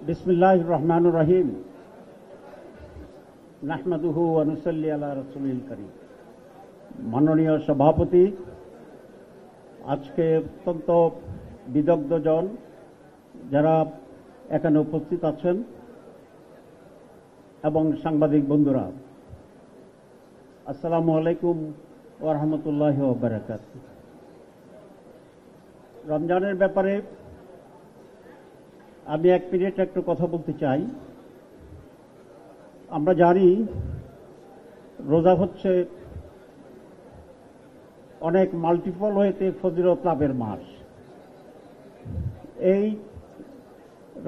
বিসমিল্লাহির রহমানির রহিম। নাহমাদুহু ওয়া নুসাল্লি আলা রাসূলিল কারীম। মাননীয় সভাপতি, আজকে অত্যন্ত বিদগ্ধজন যারা এখানে উপস্থিত আছেন এবং সাংবাদিক বন্ধুরা, আসসালামু আলাইকুম ওয়া রাহমাতুল্লাহি ওয়া বারাকাতুহু। রমজানের ব্যাপারে আমি এক মিনিট একটু কথা বলতে চাই। আমরা জানি রোজা হচ্ছে অনেক মাল্টিপল হয়েতে ফজিলত লাভের মাস। এই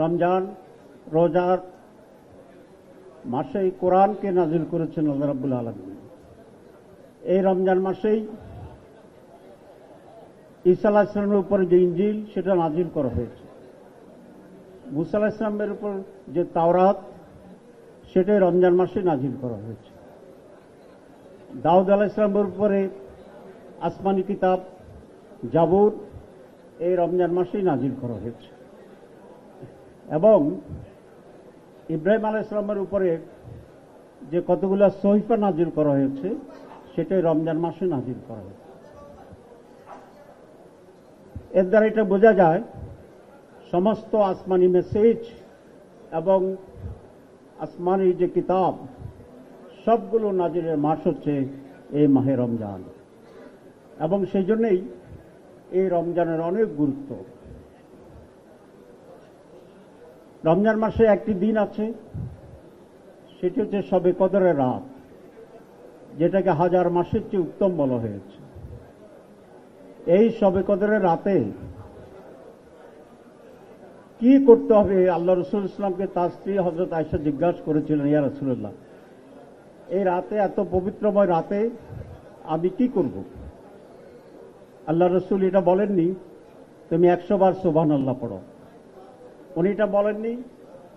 রমজান রোজার মাসেই কোরআনকে নাজিল করেছেন আল্লাহ রাব্বুল আলামিন। এই রমজান মাসেই ঈসা আলাইহিস সালামের উপর যে ইনজিল সেটা নাজিল করা হয়েছে। মুসা আলাইহিস সালামের উপর যে তাওরাত সেটাই রমজান মাসে নাজিল করা হয়েছে। দাউদ আলাইহিস সালামের উপরে আসমানি কিতাব জাবুর এই রমজান মাসেই নাজিল করা হয়েছে এবং ইব্রাহিম আলাইহিস সালামের উপরে যে কতগুলো সহিফা নাজিল করা হয়েছে সেটাই রমজান মাসে নাজিল করা হয়েছে। এর দ্বারা এটা বোঝা যায় সমস্ত আসমানি মেসেজ এবং আসমানি যে কিতাব সবগুলো নাজিলের মাস হচ্ছে এই মাহে রমজান এবং সেই জন্যই এই রমজানের অনেক গুরুত্ব। রমজান মাসে একটি দিন আছে, সেটি হচ্ছে শবে কদরের রাত, যেটাকে হাজার মাসের চেয়ে উত্তম বলা হয়েছে। এই শবে কদরের রাতে কি করতে হবে আল্লাহ রাসূল ইসলামকে তার স্ত্রী হযরত আয়েশা জিজ্ঞাসা করেছিলেন, ইয়া রাসূলুল্লাহ, এই রাতে এত পবিত্রময় রাতে আমি কি করব? আল্লাহ রাসূল এটা বলেননি তুমি 100 বার সুবহানাল্লাহ পড়ো, উনি এটা বলেননি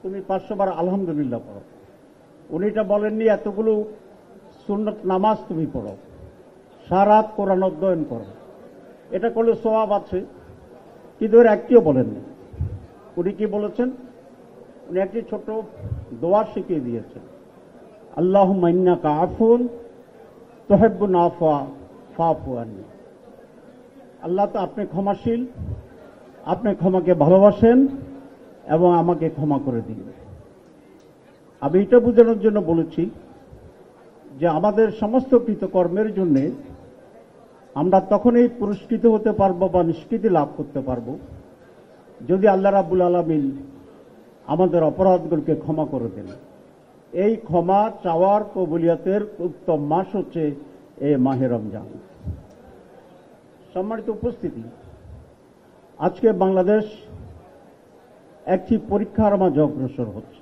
তুমি 500 বার আলহামদুলিল্লাহ পড়ো, উনি এটা বলেননি এতগুলো সুন্নত নামাজ তুমি পড়ো, সারা রাত কোরআন অধ্যয়ন করো, এটা করলে সওয়াব আছে, কিন্তু এর একটিও বলেননি। উনি কি বলেছেন? উনি একটি ছোট দোয়া শিখিয়ে দিয়েছেন, আল্লাহুম্মা ইন্নাকা আফুন তুহিব্বুল আফওয়া ফাফু আন্নি। আল্লাহ তো আপনি ক্ষমাশীল, আপনি ক্ষমাকে ভালোবাসেন এবং আমাকে ক্ষমা করে দিন। আমি এটা বোঝানোর জন্য বলেছি যে আমাদের সমস্ত কৃতকর্মের জন্য আমরা তখনই পুরস্কৃত হতে পারবো বা নিষ্কৃতি লাভ করতে পারবো যদি আল্লাহ রাব্বুল আলামিন আমাদের অপরাধগুলোকে ক্ষমা করে দেন। এই ক্ষমা চাওয়ার কবুলিয়তের উত্তম মাস হচ্ছে এই মাহে রমজান। সম্মানিত উপস্থিতি, আজকে বাংলাদেশ একটি পরীক্ষার মাঝে অগ্রসর হচ্ছে।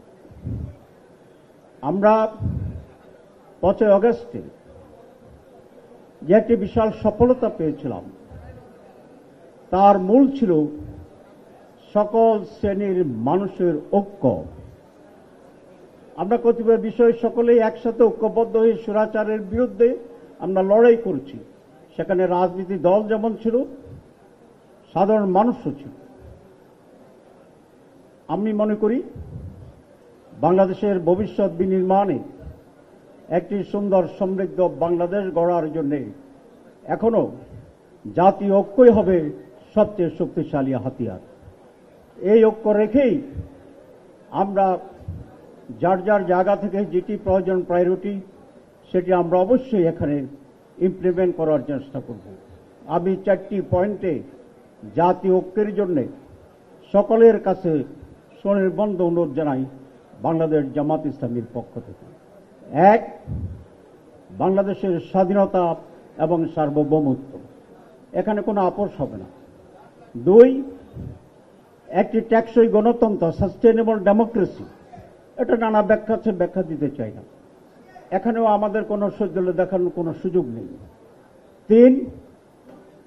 আমরা 5 আগস্টে যে একটি বিশাল সফলতা পেয়েছিলাম তার মূল ছিল সকল শ্রেণীর মানুষের ঐক্য। আমরা কতিপয় বিষয়ে সকলেই একসাথে ঐক্যবদ্ধ হয়ে স্বৈরাচারের বিরুদ্ধে আমরা লড়াই করছি। সেখানে রাজনীতি দল যেমন ছিল, সাধারণ মানুষও ছিল। আমি মনে করি বাংলাদেশের ভবিষ্যৎ বিনির্মাণে একটি সুন্দর সমৃদ্ধ বাংলাদেশ গড়ার জন্য এখনো জাতীয় ঐক্যই হবে সবচেয়ে শক্তিশালী হাতিয়ার। এই ঐক্য রেখেই আমরা যার যার জায়গা থেকে যেটি প্রয়োজন প্রায়োরিটি সেটি আমরা অবশ্যই এখানে ইমপ্লিমেন্ট করার চেষ্টা করব। আমি 4টি পয়েন্টে জাতীয় ঐক্যের জন্য সকলের কাছে সুনির্বন্ধ অনুরোধ জানাই বাংলাদেশ জামাত ইসলামীর পক্ষ থেকে। 1, বাংলাদেশের স্বাধীনতা এবং সার্বভৌমত্ব, এখানে কোনো আপোষ হবে না। 2, একটি টেকসই গণতন্ত্র, সাস্টেনেবল ডেমোক্রেসি, এটা নানা ব্যাখ্যা আছে, ব্যাখ্যা দিতে চাই না, এখানেও আমাদের কোনো সৌজন্য দেখানোর কোনো সুযোগ নেই। 3,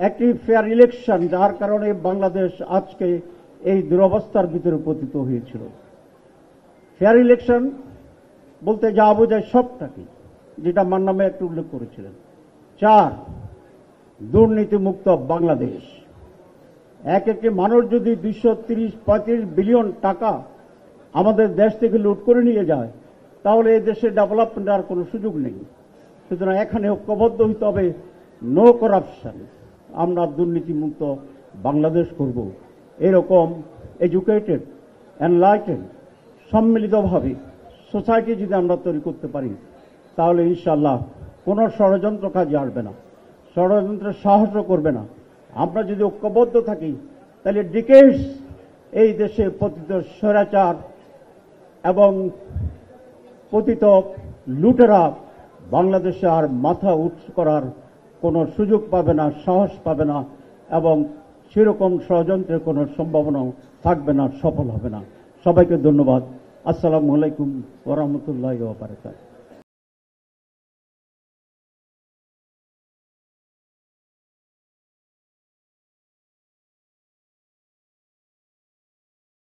একটি ফেয়ার ইলেকশন, যার কারণে বাংলাদেশ আজকে এই দুরবস্থার ভিতরে পতিত হয়েছিল। ফেয়ার ইলেকশন বলতে যা বোঝায় সবটাকে, যেটা মান্নামে একটু উল্লেখ করেছিলেন। 4, দুর্নীতিমুক্ত বাংলাদেশ। এক একটি মানুষ যদি 230-35 বিলিয়ন টাকা আমাদের দেশ থেকে লুট করে নিয়ে যায়, তাহলে এই দেশে ডেভেলপমেন্ট আর কোনো সুযোগ নেই। সুতরাং এখানে ঐক্যবদ্ধ হইতে হবে, নো করাপশন, আমরা দুর্নীতিমুক্ত বাংলাদেশ করব। এরকম এডুকেটেড, এনলাইটেড, সম্মিলিতভাবে সোসাইটি যদি আমরা তৈরি করতে পারি, তাহলে ইনশাআল্লাহ কোনো ষড়যন্ত্র কাজে আসবে না, ষড়যন্ত্রের সাহসও করবে না। আমরা যদি ঐক্যবদ্ধ থাকি, তাহলে ডিকেডস এই দেশে পতিত স্বৈরাচার এবং পতিত লুটেরা বাংলাদেশে আর মাথা উঁচু করার কোনো সুযোগ পাবে না, সাহস পাবে না, এবং সেরকম ষড়যন্ত্রের কোনো সম্ভাবনাও থাকবে না, সফল হবে না। সবাইকে ধন্যবাদ। আসসালামু আলাইকুম ওয়া রাহমাতুল্লাহি ওয়া বারাকাতুহু।